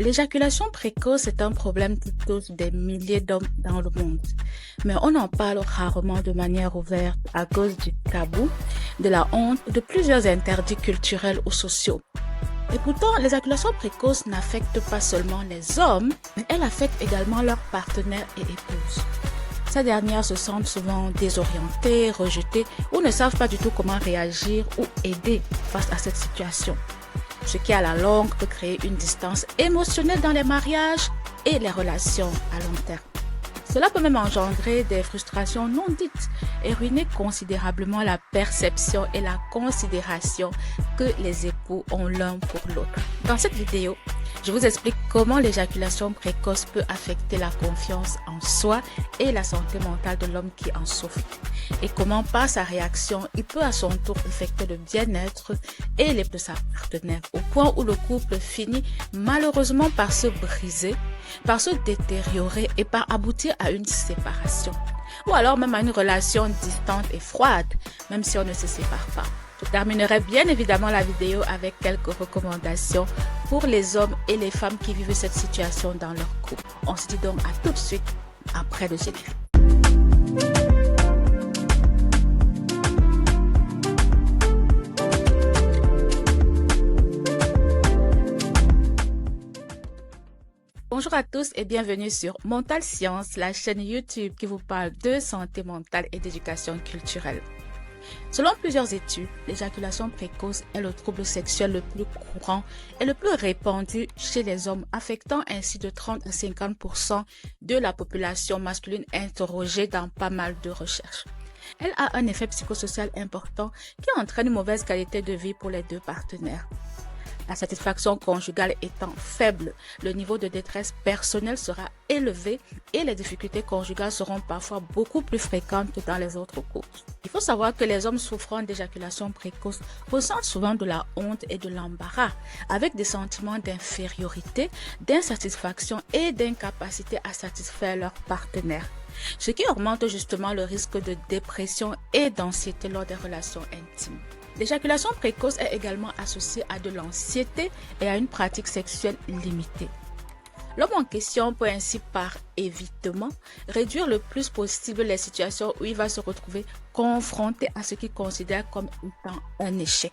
L'éjaculation précoce est un problème qui touche des milliers d'hommes dans le monde. Mais on en parle rarement de manière ouverte à cause du tabou, de la honte, de plusieurs interdits culturels ou sociaux. Et pourtant, l'éjaculation précoce n'affecte pas seulement les hommes, mais elle affecte également leurs partenaires et épouses. Ces dernières se sentent souvent désorientées, rejetées ou ne savent pas du tout comment réagir ou aider face à cette situation. Ce qui à la longue peut créer une distance émotionnelle dans les mariages et les relations à long terme. Cela peut même engendrer des frustrations non dites et ruiner considérablement la perception et la considération que les époux ont l'un pour l'autre. Dans cette vidéo, je vous explique comment l'éjaculation précoce peut affecter la confiance en soi et la santé mentale de l'homme qui en souffre. Et comment par sa réaction, il peut à son tour affecter le bien-être et les de sa partenaire, au point où le couple finit malheureusement par se briser, par se détériorer et par aboutir à une séparation. Ou alors même à une relation distante et froide, même si on ne se sépare pas. Je terminerai bien évidemment la vidéo avec quelques recommandations pour les hommes et les femmes qui vivent cette situation dans leur couple. On se dit donc à tout de suite après le générique. Bonjour à tous et bienvenue sur Mental Science, la chaîne YouTube qui vous parle de santé mentale et d'éducation culturelle. Selon plusieurs études, l'éjaculation précoce est le trouble sexuel le plus courant et le plus répandu chez les hommes, affectant ainsi de 30 à 50% de la population masculine interrogée dans pas mal de recherches. Elle a un effet psychosocial important qui entraîne une mauvaise qualité de vie pour les deux partenaires. La satisfaction conjugale étant faible, le niveau de détresse personnelle sera élevé et les difficultés conjugales seront parfois beaucoup plus fréquentes que dans les autres couples. Il faut savoir que les hommes souffrant d'éjaculation précoce ressentent souvent de la honte et de l'embarras, avec des sentiments d'infériorité, d'insatisfaction et d'incapacité à satisfaire leur partenaire, ce qui augmente justement le risque de dépression et d'anxiété lors des relations intimes. L'éjaculation précoce est également associée à de l'anxiété et à une pratique sexuelle limitée. L'homme en question peut ainsi par évitement réduire le plus possible les situations où il va se retrouver confronté à ce qu'il considère comme étant un échec.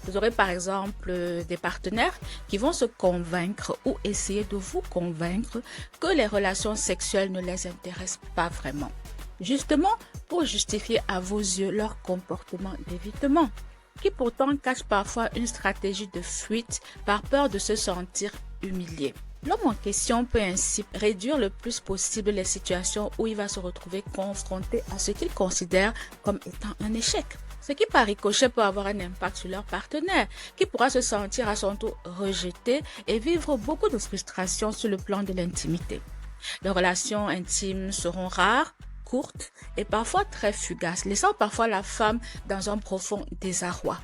Vous aurez par exemple des partenaires qui vont se convaincre ou essayer de vous convaincre que les relations sexuelles ne les intéressent pas vraiment, justement pour justifier à vos yeux leur comportement d'évitement, qui pourtant cache parfois une stratégie de fuite par peur de se sentir humilié. L'homme en question peut ainsi réduire le plus possible les situations où il va se retrouver confronté à ce qu'il considère comme étant un échec. Ce qui par ricochet peut avoir un impact sur leur partenaire, qui pourra se sentir à son tour rejeté et vivre beaucoup de frustration sur le plan de l'intimité. Les relations intimes seront rares, courtes et parfois très fugaces, laissant parfois la femme dans un profond désarroi.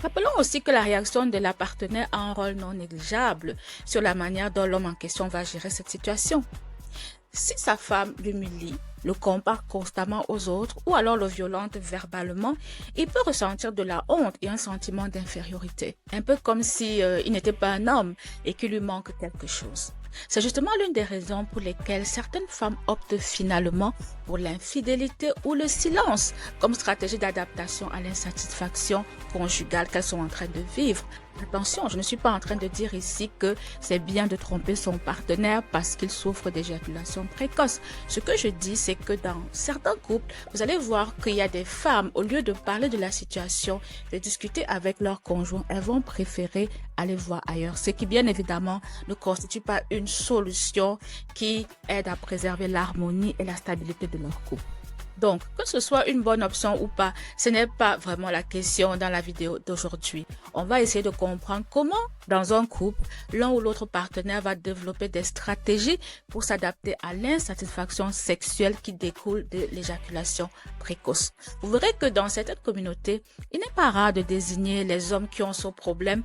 Rappelons aussi que la réaction de la partenaire a un rôle non négligeable sur la manière dont l'homme en question va gérer cette situation. Si sa femme l'humilie, le compare constamment aux autres ou alors le violente verbalement, il peut ressentir de la honte et un sentiment d'infériorité, un peu comme si il n'était pas un homme et qu'il lui manque quelque chose. C'est justement l'une des raisons pour lesquelles certaines femmes optent finalement pour l'infidélité ou le silence comme stratégie d'adaptation à l'insatisfaction conjugale qu'elles sont en train de vivre. Attention, je ne suis pas en train de dire ici que c'est bien de tromper son partenaire parce qu'il souffre d'éjaculation précoce. Ce que je dis, c'est que dans certains couples, vous allez voir qu'il y a des femmes, au lieu de parler de la situation, de discuter avec leur conjoint, elles vont préférer aller voir ailleurs. Ce qui, bien évidemment, ne constitue pas une solution qui aide à préserver l'harmonie et la stabilité de leur couple. Donc, que ce soit une bonne option ou pas, ce n'est pas vraiment la question dans la vidéo d'aujourd'hui. On va essayer de comprendre comment, dans un couple, l'un ou l'autre partenaire va développer des stratégies pour s'adapter à l'insatisfaction sexuelle qui découle de l'éjaculation précoce. Vous verrez que dans certaines communautés, il n'est pas rare de désigner les hommes qui ont ce problème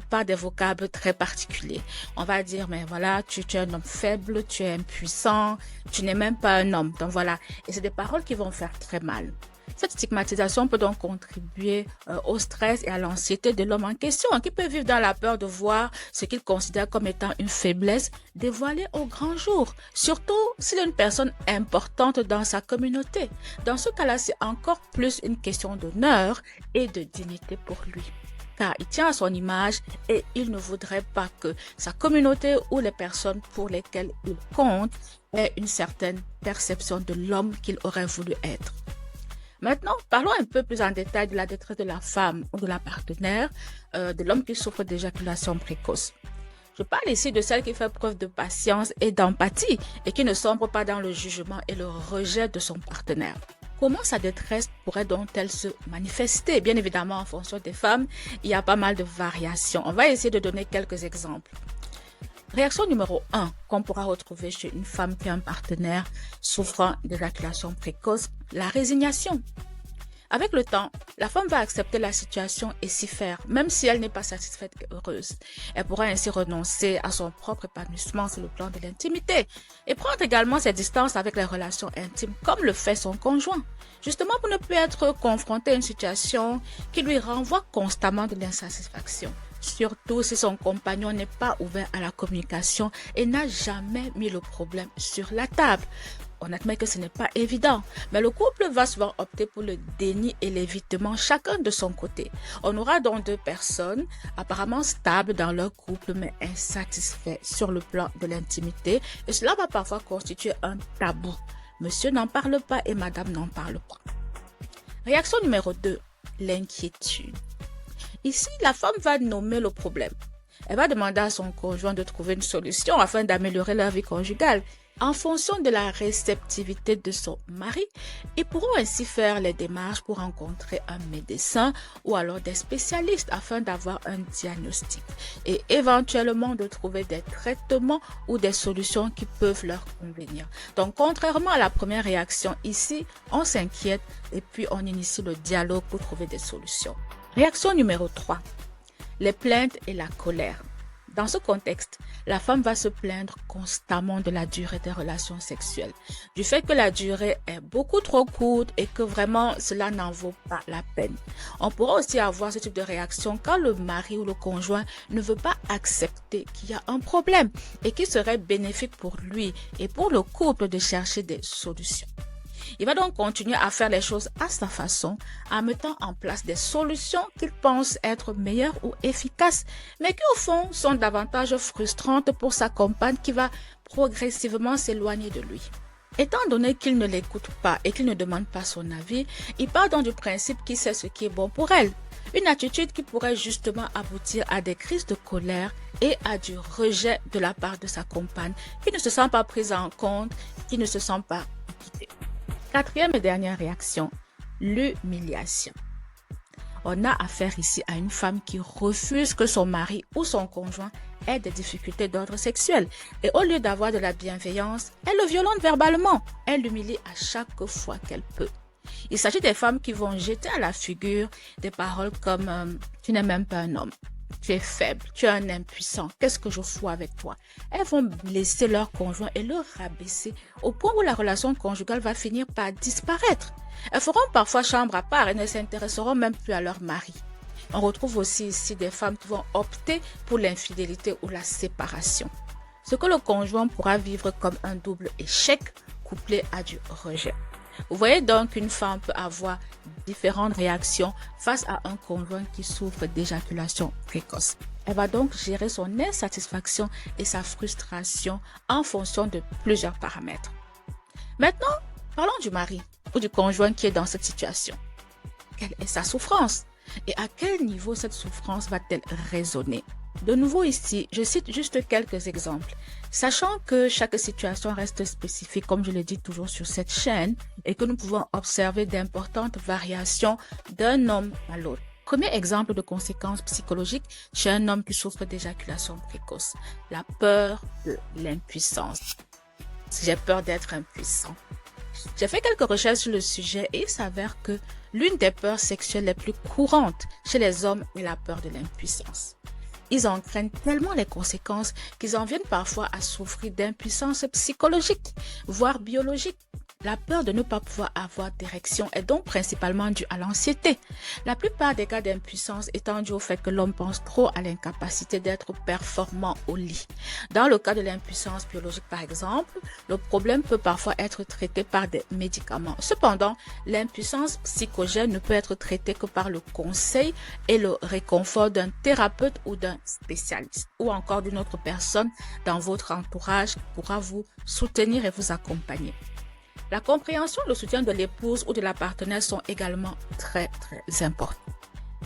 par des vocables très particuliers. On va dire, mais voilà, tu es un homme faible, tu es impuissant, tu n'es même pas un homme. Donc voilà, et c'est des paroles qui vont faire très mal. Cette stigmatisation peut donc contribuer au stress et à l'anxiété de l'homme en question, qui peut vivre dans la peur de voir ce qu'il considère comme étant une faiblesse dévoilée au grand jour, surtout s'il est une personne importante dans sa communauté. Dans ce cas-là, c'est encore plus une question d'honneur et de dignité pour lui, car il tient à son image et il ne voudrait pas que sa communauté ou les personnes pour lesquelles il compte aient une certaine perception de l'homme qu'il aurait voulu être. Maintenant, parlons un peu plus en détail de la détresse de la femme ou de la partenaire de l'homme qui souffre d'éjaculation précoce. Je parle ici de celle qui fait preuve de patience et d'empathie et qui ne sombre pas dans le jugement et le rejet de son partenaire. Comment sa détresse pourrait donc-elle se manifester? Bien évidemment, en fonction des femmes, il y a pas mal de variations. On va essayer de donner quelques exemples. Réaction numéro 1 qu'on pourra retrouver chez une femme qui a un partenaire souffrant d'éjaculation précoce, la résignation. Avec le temps, la femme va accepter la situation et s'y faire, même si elle n'est pas satisfaite et heureuse. Elle pourra ainsi renoncer à son propre épanouissement sur le plan de l'intimité et prendre également ses distances avec les relations intimes, comme le fait son conjoint, justement pour ne plus être confrontée à une situation qui lui renvoie constamment de l'insatisfaction. Surtout si son compagnon n'est pas ouvert à la communication et n'a jamais mis le problème sur la table. On admet que ce n'est pas évident, mais le couple va souvent opter pour le déni et l'évitement, chacun de son côté. On aura donc deux personnes apparemment stables dans leur couple, mais insatisfaits sur le plan de l'intimité, et cela va parfois constituer un tabou. Monsieur n'en parle pas et madame n'en parle pas. Réaction numéro 2, l'inquiétude. Ici, la femme va nommer le problème. Elle va demander à son conjoint de trouver une solution afin d'améliorer leur vie conjugale. En fonction de la réceptivité de son mari, ils pourront ainsi faire les démarches pour rencontrer un médecin ou alors des spécialistes afin d'avoir un diagnostic et éventuellement de trouver des traitements ou des solutions qui peuvent leur convenir. Donc, contrairement à la première réaction, ici, on s'inquiète et puis on initie le dialogue pour trouver des solutions. Réaction numéro 3, les plaintes et la colère. Dans ce contexte, la femme va se plaindre constamment de la durée des relations sexuelles, du fait que la durée est beaucoup trop courte et que vraiment cela n'en vaut pas la peine. On pourra aussi avoir ce type de réaction quand le mari ou le conjoint ne veut pas accepter qu'il y a un problème et qu'il serait bénéfique pour lui et pour le couple de chercher des solutions. Il va donc continuer à faire les choses à sa façon, en mettant en place des solutions qu'il pense être meilleures ou efficaces, mais qui au fond sont davantage frustrantes pour sa compagne qui va progressivement s'éloigner de lui. Étant donné qu'il ne l'écoute pas et qu'il ne demande pas son avis, il part donc du principe qu'il sait ce qui est bon pour elle. Une attitude qui pourrait justement aboutir à des crises de colère et à du rejet de la part de sa compagne, qui ne se sent pas prise en compte, qui ne se sent pas écoutée. Quatrième et dernière réaction, l'humiliation. On a affaire ici à une femme qui refuse que son mari ou son conjoint ait des difficultés d'ordre sexuel. Et au lieu d'avoir de la bienveillance, elle le violente verbalement. Elle l'humilie à chaque fois qu'elle peut. Il s'agit des femmes qui vont jeter à la figure des paroles comme « tu n'es même pas un homme ». Tu es faible, tu es un impuissant, qu'est-ce que je fous avec toi? Elles vont blesser leur conjoint et le rabaisser au point où la relation conjugale va finir par disparaître. Elles feront parfois chambre à part et ne s'intéresseront même plus à leur mari. On retrouve aussi ici des femmes qui vont opter pour l'infidélité ou la séparation. Ce que le conjoint pourra vivre comme un double échec couplé à du rejet. Vous voyez donc qu'une femme peut avoir différentes réactions face à un conjoint qui souffre d'éjaculation précoce. Elle va donc gérer son insatisfaction et sa frustration en fonction de plusieurs paramètres. Maintenant, parlons du mari ou du conjoint qui est dans cette situation. Quelle est sa souffrance? Et à quel niveau cette souffrance va-t-elle résonner? De nouveau ici, je cite juste quelques exemples, sachant que chaque situation reste spécifique, comme je le dis toujours sur cette chaîne, et que nous pouvons observer d'importantes variations d'un homme à l'autre. Premier exemple de conséquences psychologiques chez un homme qui souffre d'éjaculation précoce, la peur de l'impuissance. J'ai peur d'être impuissant. J'ai fait quelques recherches sur le sujet et il s'avère que l'une des peurs sexuelles les plus courantes chez les hommes est la peur de l'impuissance. Ils en craignent tellement les conséquences qu'ils en viennent parfois à souffrir d'impuissance psychologique, voire biologique. La peur de ne pas pouvoir avoir d'érection est donc principalement due à l'anxiété. La plupart des cas d'impuissance étant dus au fait que l'homme pense trop à l'incapacité d'être performant au lit. Dans le cas de l'impuissance biologique par exemple, le problème peut parfois être traité par des médicaments. Cependant, l'impuissance psychogène ne peut être traitée que par le conseil et le réconfort d'un thérapeute ou d'un spécialiste ou encore d'une autre personne dans votre entourage qui pourra vous soutenir et vous accompagner. La compréhension et le soutien de l'épouse ou de la partenaire sont également très importants.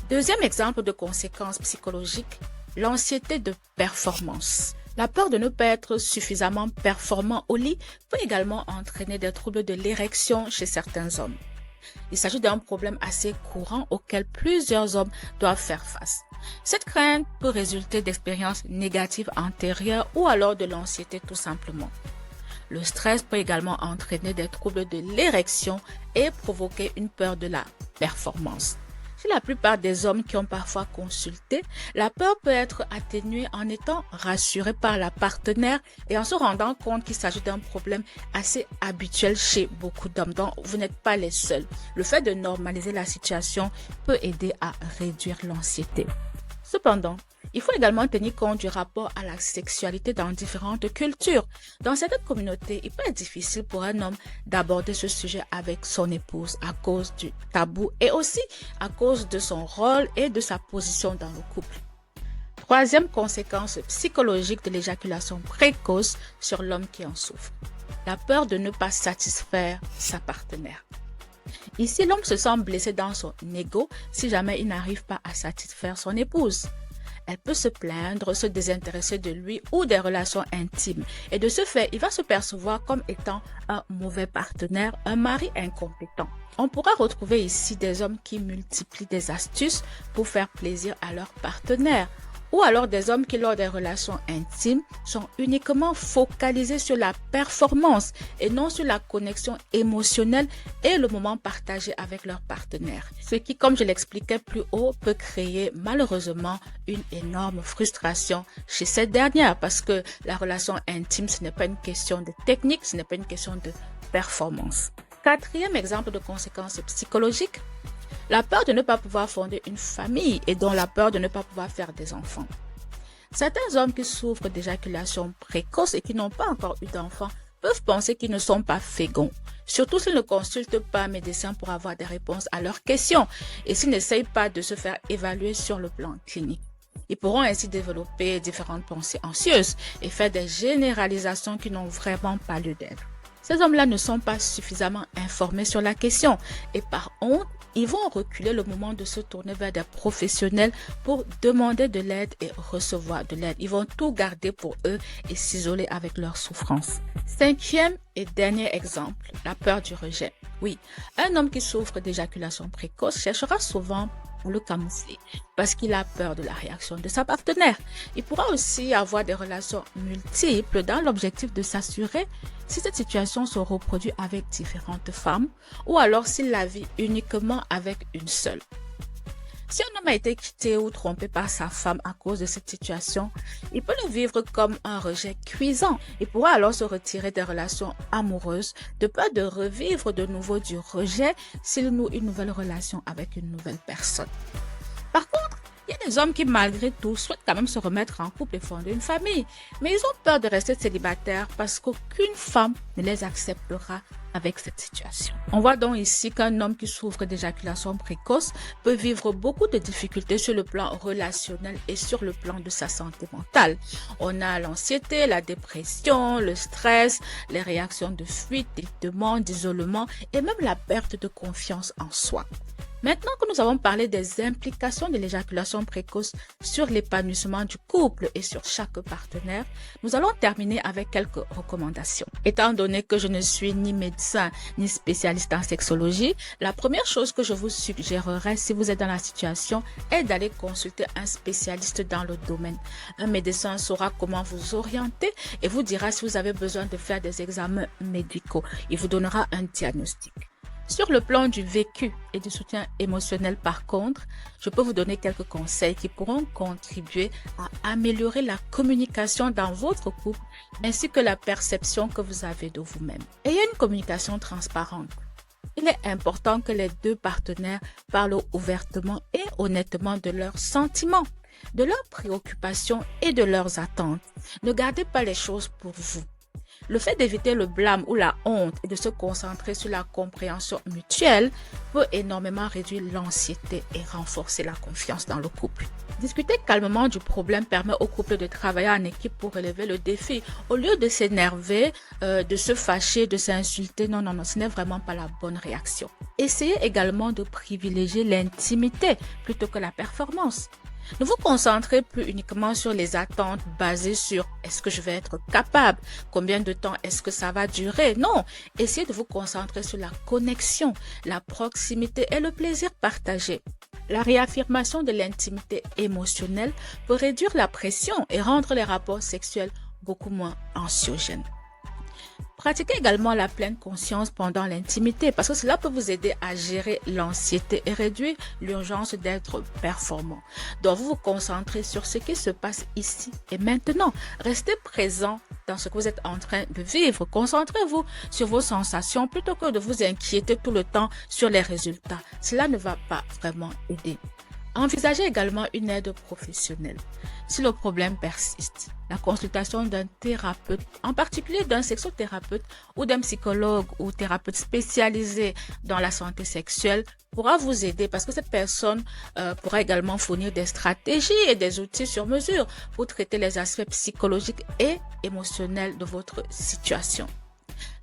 Deuxième exemple de conséquences psychologiques, l'anxiété de performance. La peur de ne pas être suffisamment performant au lit peut également entraîner des troubles de l'érection chez certains hommes. Il s'agit d'un problème assez courant auquel plusieurs hommes doivent faire face. Cette crainte peut résulter d'expériences négatives antérieures ou alors de l'anxiété tout simplement. Le stress peut également entraîner des troubles de l'érection et provoquer une peur de la performance. Chez la plupart des hommes qui ont parfois consulté, la peur peut être atténuée en étant rassuré par la partenaire et en se rendant compte qu'il s'agit d'un problème assez habituel chez beaucoup d'hommes. Donc, vous n'êtes pas les seuls. Le fait de normaliser la situation peut aider à réduire l'anxiété. Cependant, il faut également tenir compte du rapport à la sexualité dans différentes cultures. Dans certaines communautés, il peut être difficile pour un homme d'aborder ce sujet avec son épouse à cause du tabou et aussi à cause de son rôle et de sa position dans le couple. Troisième conséquence psychologique de l'éjaculation précoce sur l'homme qui en souffre. La peur de ne pas satisfaire sa partenaire. Ici, l'homme se sent blessé dans son ego si jamais il n'arrive pas à satisfaire son épouse. Elle peut se plaindre, se désintéresser de lui ou des relations intimes. Et de ce fait, il va se percevoir comme étant un mauvais partenaire, un mari incompétent. On pourra retrouver ici des hommes qui multiplient des astuces pour faire plaisir à leur partenaire. Ou alors des hommes qui, lors des relations intimes, sont uniquement focalisés sur la performance et non sur la connexion émotionnelle et le moment partagé avec leur partenaire. Ce qui, comme je l'expliquais plus haut, peut créer malheureusement une énorme frustration chez cette dernière parce que la relation intime, ce n'est pas une question de technique, ce n'est pas une question de performance. Quatrième exemple de conséquences psychologiques, la peur de ne pas pouvoir fonder une famille et donc la peur de ne pas pouvoir faire des enfants. Certains hommes qui souffrent d'éjaculation précoce et qui n'ont pas encore eu d'enfants peuvent penser qu'ils ne sont pas féconds, surtout s'ils ne consultent pas un médecin pour avoir des réponses à leurs questions et s'ils n'essayent pas de se faire évaluer sur le plan clinique. Ils pourront ainsi développer différentes pensées anxieuses et faire des généralisations qui n'ont vraiment pas lieu d'être. Ces hommes-là ne sont pas suffisamment informés sur la question et par honte, ils vont reculer le moment de se tourner vers des professionnels pour demander de l'aide et recevoir de l'aide. Ils vont tout garder pour eux et s'isoler avec leur souffrance. Cinquième et dernier exemple, la peur du rejet. Oui, un homme qui souffre d'éjaculation précoce cherchera souvent pour le camoufler parce qu'il a peur de la réaction de sa partenaire. Il pourra aussi avoir des relations multiples dans l'objectif de s'assurer si cette situation se reproduit avec différentes femmes ou alors s'il la vit uniquement avec une seule. Si un homme a été quitté ou trompé par sa femme à cause de cette situation, il peut le vivre comme un rejet cuisant. Il pourra alors se retirer des relations amoureuses de peur de revivre de nouveau du rejet s'il noue une nouvelle relation avec une nouvelle personne. Par contre, il y a des hommes qui, malgré tout, souhaitent quand même se remettre en couple et fonder une famille. Mais ils ont peur de rester célibataires parce qu'aucune femme ne les acceptera avec cette situation. On voit donc ici qu'un homme qui souffre d'éjaculation précoce peut vivre beaucoup de difficultés sur le plan relationnel et sur le plan de sa santé mentale. On a l'anxiété, la dépression, le stress, les réactions de fuite, d'évitement, d'isolement et même la perte de confiance en soi. Maintenant que nous avons parlé des implications de l'éjaculation précoce sur l'épanouissement du couple et sur chaque partenaire, nous allons terminer avec quelques recommandations. Étant donné que je ne suis ni médecin ni spécialiste en sexologie, la première chose que je vous suggérerais si vous êtes dans la situation est d'aller consulter un spécialiste dans le domaine. Un médecin saura comment vous orienter et vous dira si vous avez besoin de faire des examens médicaux. Il vous donnera un diagnostic. Sur le plan du vécu et du soutien émotionnel, par contre, je peux vous donner quelques conseils qui pourront contribuer à améliorer la communication dans votre couple ainsi que la perception que vous avez de vous-même. Ayez une communication transparente. Il est important que les deux partenaires parlent ouvertement et honnêtement de leurs sentiments, de leurs préoccupations et de leurs attentes. Ne gardez pas les choses pour vous. Le fait d'éviter le blâme ou la honte et de se concentrer sur la compréhension mutuelle peut énormément réduire l'anxiété et renforcer la confiance dans le couple. Discuter calmement du problème permet au couple de travailler en équipe pour relever le défi. Au lieu de s'énerver, de se fâcher, de s'insulter, non, ce n'est vraiment pas la bonne réaction. Essayez également de privilégier l'intimité plutôt que la performance. Ne vous concentrez plus uniquement sur les attentes basées sur est-ce que je vais être capable, combien de temps est-ce que ça va durer. Non, essayez de vous concentrer sur la connexion, la proximité et le plaisir partagé. La réaffirmation de l'intimité émotionnelle peut réduire la pression et rendre les rapports sexuels beaucoup moins anxiogènes. Pratiquez également la pleine conscience pendant l'intimité parce que cela peut vous aider à gérer l'anxiété et réduire l'urgence d'être performant. Donc, vous vous concentrez sur ce qui se passe ici et maintenant. Restez présent dans ce que vous êtes en train de vivre. Concentrez-vous sur vos sensations plutôt que de vous inquiéter tout le temps sur les résultats. Cela ne va pas vraiment aider. Envisagez également une aide professionnelle. Si le problème persiste, la consultation d'un thérapeute, en particulier d'un sexothérapeute ou d'un psychologue ou thérapeute spécialisé dans la santé sexuelle, pourra vous aider parce que cette personne pourra également fournir des stratégies et des outils sur mesure pour traiter les aspects psychologiques et émotionnels de votre situation.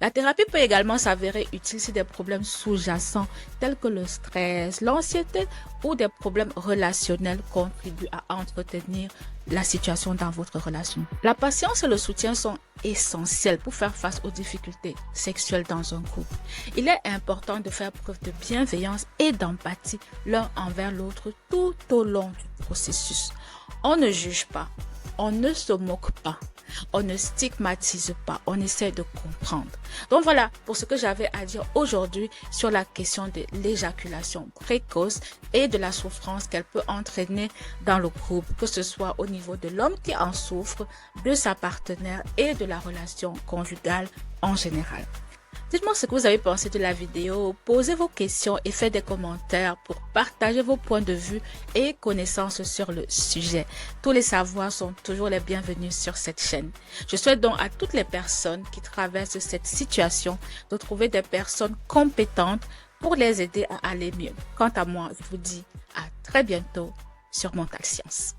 La thérapie peut également s'avérer utile si des problèmes sous-jacents tels que le stress, l'anxiété ou des problèmes relationnels contribuent à entretenir la situation dans votre relation. La patience et le soutien sont essentiels pour faire face aux difficultés sexuelles dans un couple. Il est important de faire preuve de bienveillance et d'empathie l'un envers l'autre tout au long du processus. On ne juge pas, on ne se moque pas. On ne stigmatise pas, on essaie de comprendre. Donc voilà pour ce que j'avais à dire aujourd'hui sur la question de l'éjaculation précoce et de la souffrance qu'elle peut entraîner dans le couple, que ce soit au niveau de l'homme qui en souffre, de sa partenaire et de la relation conjugale en général. Dites-moi ce que vous avez pensé de la vidéo, posez vos questions et faites des commentaires pour partager vos points de vue et connaissances sur le sujet. Tous les savoirs sont toujours les bienvenus sur cette chaîne. Je souhaite donc à toutes les personnes qui traversent cette situation de trouver des personnes compétentes pour les aider à aller mieux. Quant à moi, je vous dis à très bientôt sur Mental Science.